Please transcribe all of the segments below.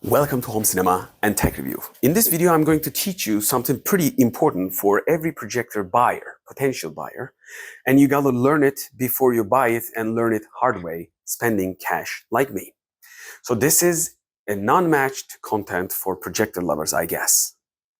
Welcome to Home Cinema and Tech Review. In this video, I'm going to teach you something pretty important for every projector buyer, potential buyer, and you gotta learn it before you buy it and learn it hard way, spending cash like me. So this is a non-matched content for projector lovers, I guess.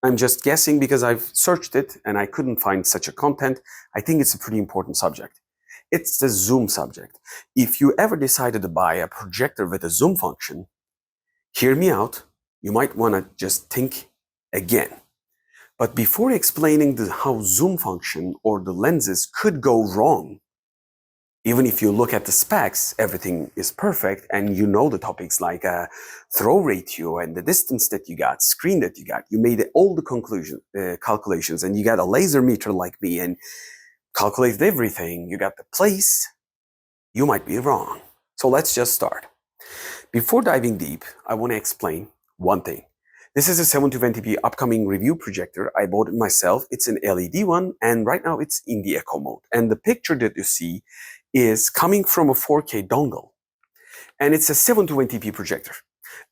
I'm just guessing because I've searched it and I couldn't find such a content. I think it's a pretty important subject. It's the zoom subject. If you ever decided to buy a projector with a zoom function, hear me out, you might want to just think again. But before explaining how zoom function or the lenses could go wrong, even if you look at the specs, everything is perfect and you know the topics like throw ratio and the distance that you got, screen that you got, you made all the calculations and you got a laser meter like me and calculated everything, you got the place, you might be wrong. So let's just start. Before diving deep, I want to explain one thing. This is a 720p upcoming review projector. I bought it myself. It's an LED one, and right now it's in the eco mode. And the picture that you see is coming from a 4K dongle. And it's a 720p projector.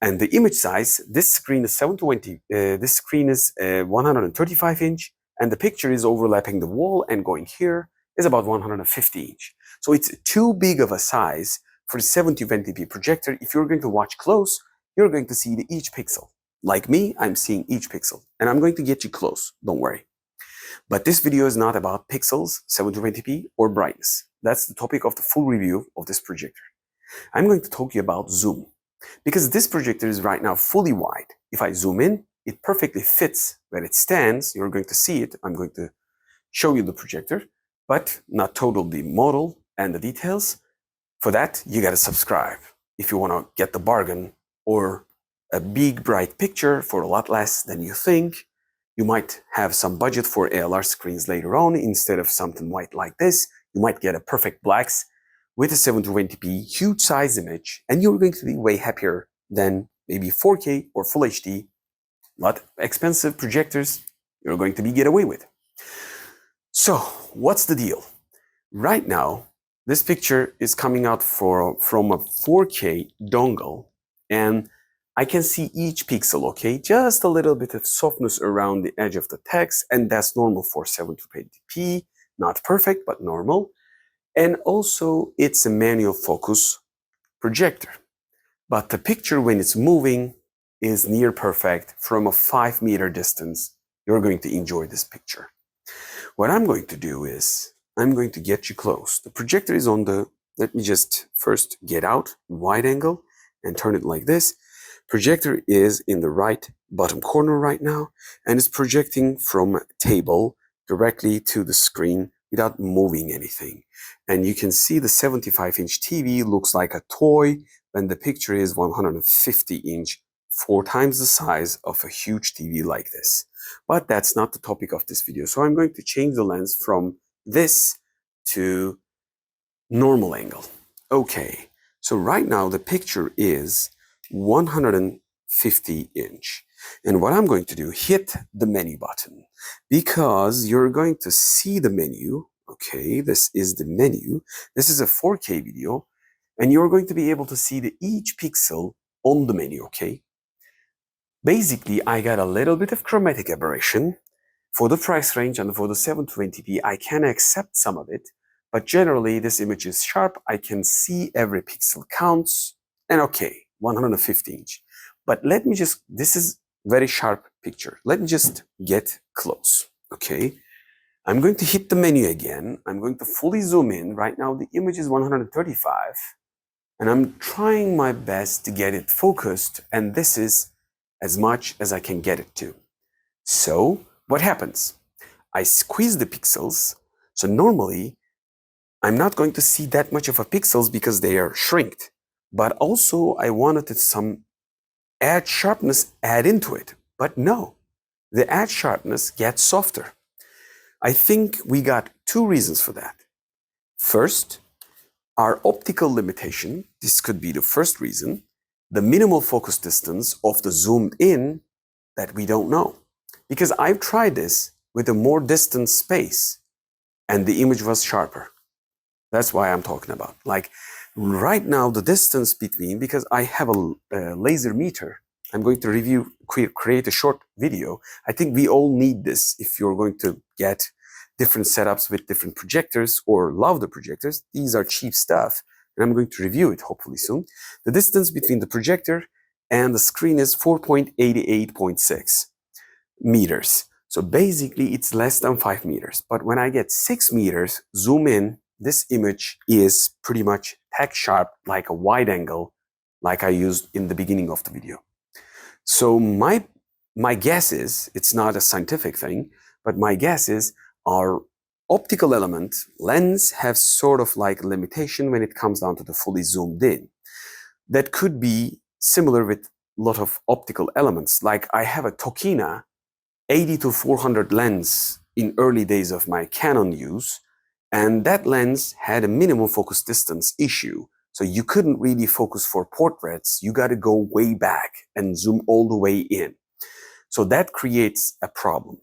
And the image size, this screen is 720, this screen is 135 inch, and the picture is overlapping the wall and going here is about 150 inch. So it's too big of a size for the 720p projector. If you're going to watch close, you're going to see each pixel. Like me, I'm seeing each pixel, and I'm going to get you close, don't worry. But this video is not about pixels, 720p, or brightness. That's the topic of the full review of this projector. I'm going to talk to you about zoom, because this projector is right now fully wide. If I zoom in, it perfectly fits where it stands. You're going to see it. I'm going to show you the projector, but not totally the model and the details. For that, you gotta subscribe if you wanna get the bargain or a big bright picture for a lot less than you think. You might have some budget for ALR screens later on. Instead of something white like this, you might get a perfect blacks with a 720p huge size image, and you're going to be way happier than maybe 4K or Full HD, not expensive projectors you're going to get away with. So, what's the deal? Right now, this picture is coming out from a 4K dongle, and I can see each pixel, okay? Just a little bit of softness around the edge of the text, and that's normal for 720p. Not perfect, but normal. And also, it's a manual focus projector. But the picture, when it's moving, is near perfect. From a 5-meter distance, you're going to enjoy this picture. What I'm going to do is, I'm going to get you close. The projector is on the, let me just first get out, wide angle, and turn it like this. Projector is in the right bottom corner right now, and it's projecting from a table directly to the screen without moving anything. And you can see the 75-inch TV looks like a toy when the picture is 150-inch, 4 times the size of a huge TV like this. But that's not the topic of this video. So I'm going to change the lens from this to normal angle. Okay, so right now the picture is 150 inch. And what I'm going to do, hit the menu button, because you're going to see the menu. Okay, this is the menu. This is a 4K video, and you're going to be able to see each pixel on the menu, okay? Basically, I got a little bit of chromatic aberration. For the price range and for the 720p, I can accept some of it, but generally this image is sharp. I can see every pixel counts, and okay, 150 inch. But let me just, this is very sharp picture. Let me just get close, okay? I'm going to hit the menu again. I'm going to fully zoom in. Right now the image is 135, and I'm trying my best to get it focused, and this is as much as I can get it to. So, what happens? I squeeze the pixels, so normally I'm not going to see that much of a pixels because they are shrinked. But also I wanted some add sharpness add into it. But no, the add sharpness gets softer. I think we got 2 reasons for that. First, our optical limitation. This could be the first reason. The minimal focus distance of the zoomed in that we don't know. Because I've tried this with a more distant space and the image was sharper. That's why I'm talking about. Like right now, the distance between, because I have a laser meter I'm going to review, create a short video. I think we all need this if you're going to get different setups with different projectors or love the projectors. These are cheap stuff, and I'm going to review it hopefully soon. The distance between the projector and the screen is 4.88.6 meters. So basically it's less than 5 meters. But when I get 6 meters, zoom in, this image is pretty much tack sharp like a wide angle, like I used in the beginning of the video. So my guess is, it's not a scientific thing, but my guess is our optical element lens have sort of like a limitation when it comes down to the fully zoomed in. That could be similar with a lot of optical elements. Like I have a Tokina 80-400 lens in early days of my Canon use, and that lens had a minimum focus distance issue. So you couldn't really focus for portraits. You got to go way back and zoom all the way in. So that creates a problem.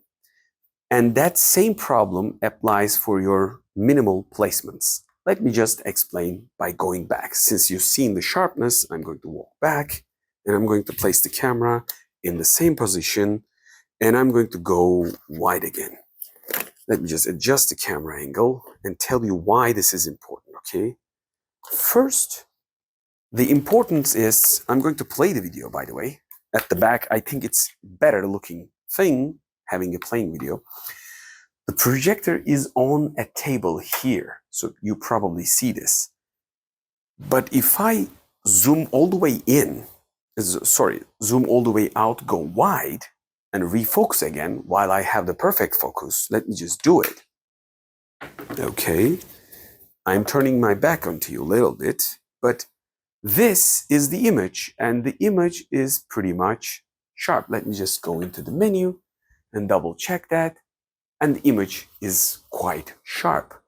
And that same problem applies for your minimal placements. Let me just explain by going back. Since you've seen the sharpness, I'm going to walk back and I'm going to place the camera in the same position and I'm going to go wide again. Let me just adjust the camera angle and tell you why this is important, okay? First, the importance is, I'm going to play the video, by the way. At the back, I think it's better looking thing, having a playing video. The projector is on a table here, so you probably see this. But if I zoom all the way in, zoom all the way out, go wide, and refocus again while I have the perfect focus, let me just do it. Okay, I'm turning my back onto you a little bit, but this is the image, and the image is pretty much sharp. Let me just go into the menu and double check that, and the image is quite sharp.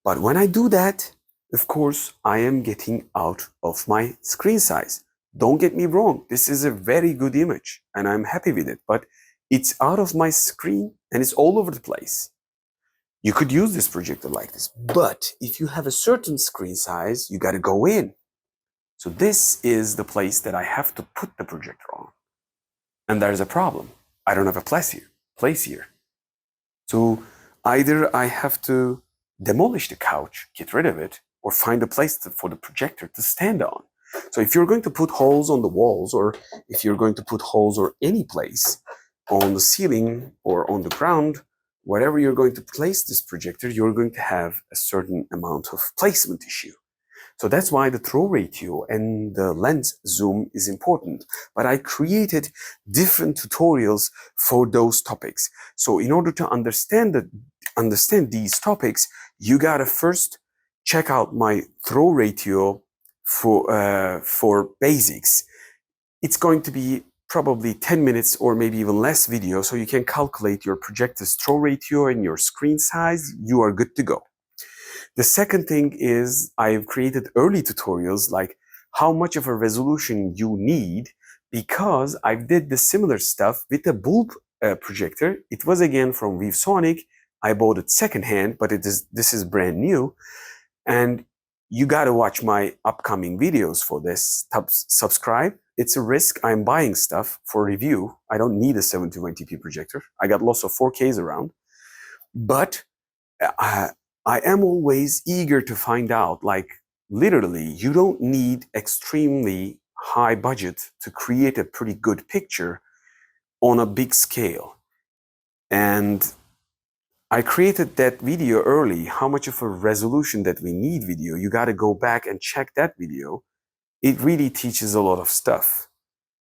But when I do that, of course, I am getting out of my screen size. Don't get me wrong, this is a very good image, and I'm happy with it, but it's out of my screen, and it's all over the place. You could use this projector like this, but if you have a certain screen size, you got to go in. So this is the place that I have to put the projector on. And there's a problem. I don't have a place here. So either I have to demolish the couch, get rid of it, or find a place for the projector to stand on. So if you're going to put holes on the walls, or if you're going to put holes or any place on the ceiling or on the ground, wherever you're going to place this projector, you're going to have a certain amount of placement issue. So that's why the throw ratio and the lens zoom is important. But I created different tutorials for those topics. So in order to understand these topics, you gotta first check out my throw ratio for basics. It's going to be probably 10 minutes or maybe even less video, so you can calculate your projector's throw ratio and your screen size. You are good to go. The second thing is I've created early tutorials like how much of a resolution you need, because I did the similar stuff with a bulb projector. It was again from ViewSonic. I bought it secondhand, but this is brand new. And you got to watch my upcoming videos for this. Subscribe. It's a risk. I'm buying stuff for review. I don't need a 720p projector. I got lots of 4Ks around. But I am always eager to find out, like literally, you don't need extremely high budget to create a pretty good picture on a big scale. And I created that video early, how much of a resolution that we need video. You got to go back and check that video. It really teaches a lot of stuff.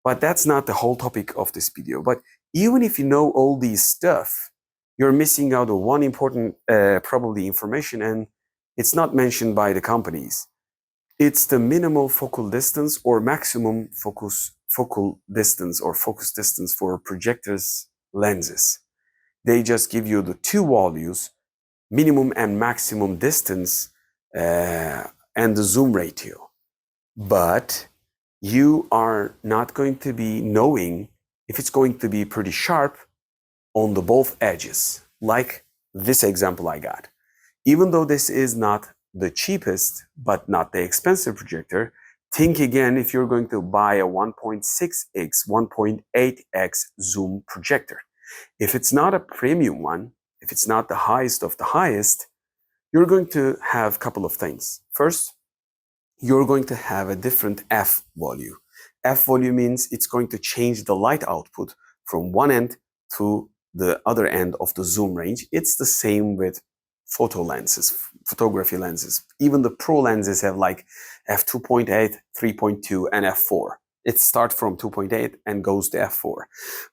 But that's not the whole topic of this video. But even if you know all these stuff, you're missing out on one important probably information, and it's not mentioned by the companies. It's the minimal focal distance or maximum focal distance or focus distance for projectors' lenses. They just give you the two values, minimum and maximum distance, and the zoom ratio. But you are not going to be knowing if it's going to be pretty sharp on the both edges, like this example I got. Even though this is not the cheapest, but not the expensive projector, Think again if you're going to buy a 1.6x, 1.8x zoom projector. If it's not a premium one, if it's not the highest of the highest, you're going to have a couple of things. First, you're going to have a different F value. F value means it's going to change the light output from one end to the other end of the zoom range. It's the same with photo lenses, photography lenses. Even the pro lenses have like f2.8, 3.2, and f4. It starts from 2.8 and goes to f4.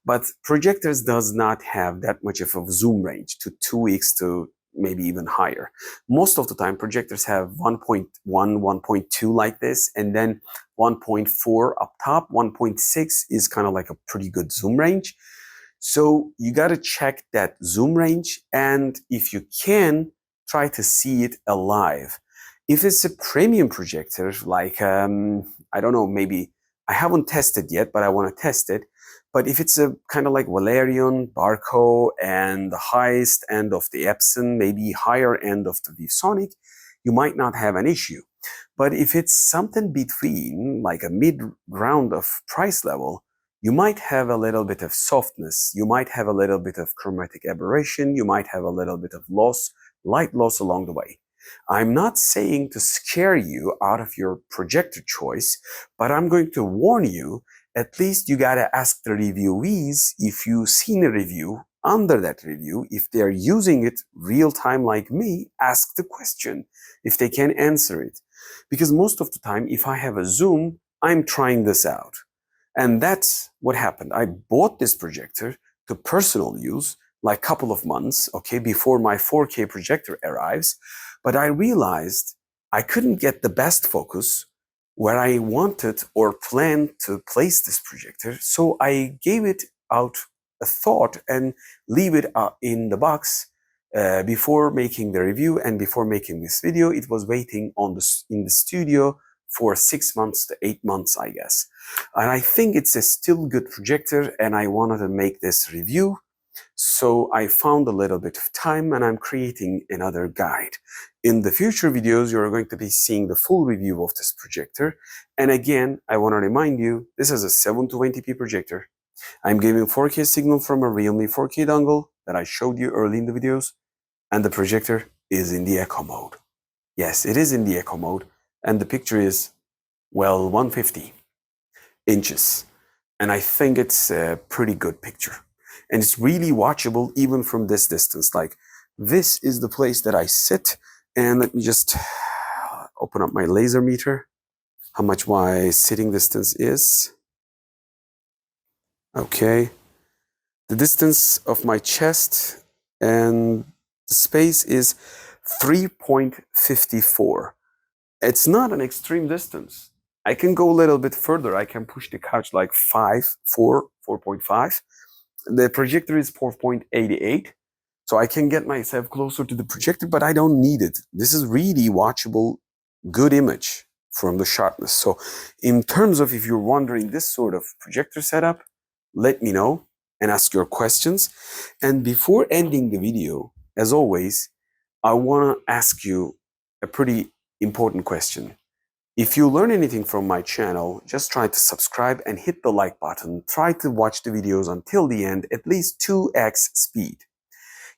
But projectors does not have that much of a zoom range, to 2x to maybe even higher. Most of the time, projectors have 1.1, 1.2 like this, and then 1.4 up top. 1.6 is kind of like a pretty good zoom range. So you got to check that zoom range, and if you can, try to see it alive. If it's a premium projector, like, I don't know, maybe I haven't tested yet, but I want to test it. But if it's a kind of like Valerian, Barco, and the highest end of the Epson, maybe higher end of the ViewSonic, you might not have an issue. But if it's something between, like a mid-round of price level, you might have a little bit of softness, you might have a little bit of chromatic aberration, you might have a little bit of loss, light loss along the way. I'm not saying to scare you out of your projector choice, but I'm going to warn you, at least you gotta ask the reviewees if you've seen a review. Under that review, if they're using it real time like me, ask the question if they can answer it. Because most of the time, if I have a Zoom, I'm trying this out. And that's what happened. I bought this projector to personal use, like a couple of months, okay, before my 4K projector arrives. But I realized I couldn't get the best focus where I wanted or planned to place this projector. So I gave it out a thought and leave it in the box before making the review and before making this video. It was waiting in the studio for 6 months to 8 months, I guess. And I think it's a still good projector, and I wanted to make this review. So I found a little bit of time, and I'm creating another guide. In the future videos, you're going to be seeing the full review of this projector. And again, I want to remind you, this is a 720p projector. I'm giving 4K signal from a Realme 4K dongle that I showed you early in the videos. And the projector is in the echo mode. Yes, it is in the echo mode. And the picture is, well, 150 inches. And I think it's a pretty good picture. And it's really watchable even from this distance. Like, this is the place that I sit. And let me just open up my laser meter, how much my sitting distance is. Okay. The distance of my chest and the space is 3.54. It's not an extreme distance. I can go a little bit further. I can push the couch like 4.5. The projector is 4.88. So I can get myself closer to the projector, but I don't need it. This is really watchable, good image from the sharpness. So in terms of if you're wondering this sort of projector setup, let me know and ask your questions. And before ending the video, as always, I want to ask you a pretty important question. If you learn anything from my channel, just try to subscribe and hit the like button. Try to watch the videos until the end, at least 2x speed.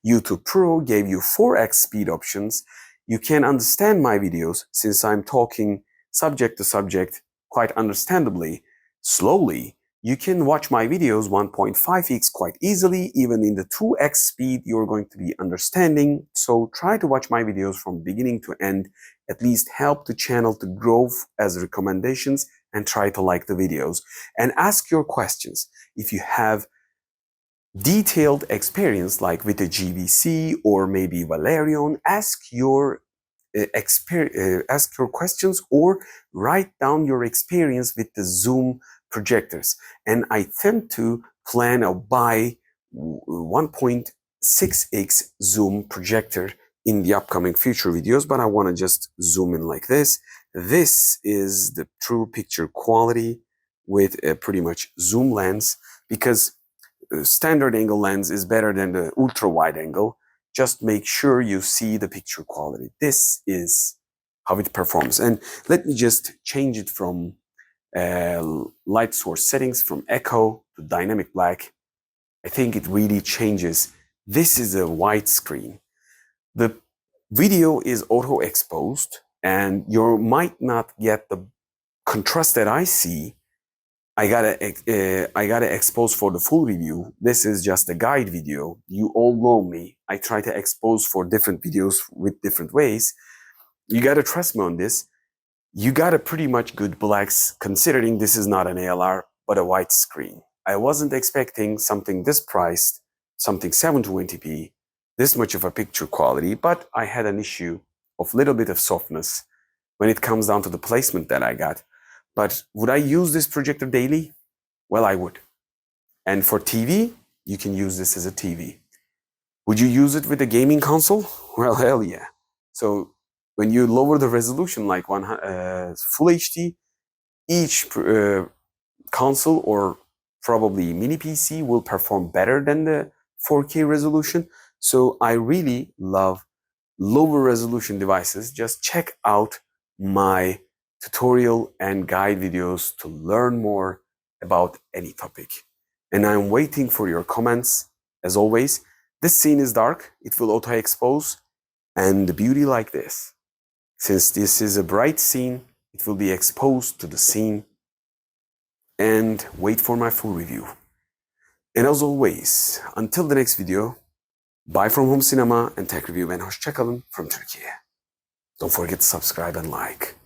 YouTube Pro gave you 4x speed options. You can understand my videos since I'm talking subject to subject quite understandably, slowly. You can watch my videos 1.5x quite easily. Even in the 2x speed, you're going to be understanding. So try to watch my videos from beginning to end. At least help the channel to grow as recommendations, and try to like the videos. And ask your questions. If you have detailed experience like with the GVC or maybe Valerian, ask your questions or write down your experience with the Zoom projectors. And I tend to plan or buy 1.6x Zoom projector in the upcoming future videos, but I want to just zoom in like this. This is the true picture quality with a pretty much zoom lens, because standard angle lens is better than the ultra wide angle. Just make sure you see the picture quality. This is how it performs. And let me just change it from light source settings, from echo to dynamic black. I think it really changes. This is a white screen. The video is auto exposed, and you might not get the contrast that I see. I gotta expose for the full review. This is just a guide video. You all know me. I try to expose for different videos with different ways. You gotta trust me on this. You got a pretty much good blacks, considering this is not an ALR but a white screen. I wasn't expecting something this priced, something 720p, this much of a picture quality, but I had an issue of little bit of softness when it comes down to the placement that I got. But would I use this projector daily? Well, I would. And for TV, you can use this as a TV. Would you use it with a gaming console? Well, hell yeah. So when you lower the resolution like full HD, each console or probably mini PC will perform better than the 4K resolution. So I really love lower resolution devices. Just check out my tutorial and guide videos to learn more about any topic. And I'm waiting for your comments. As always, this scene is dark. It will auto expose, and the beauty like this. Since this is a bright scene, it will be exposed to the scene. And wait for my full review. And as always, until the next video, bye from home cinema and tech review, and hoşça kalın from Turkey. Don't forget to subscribe and like.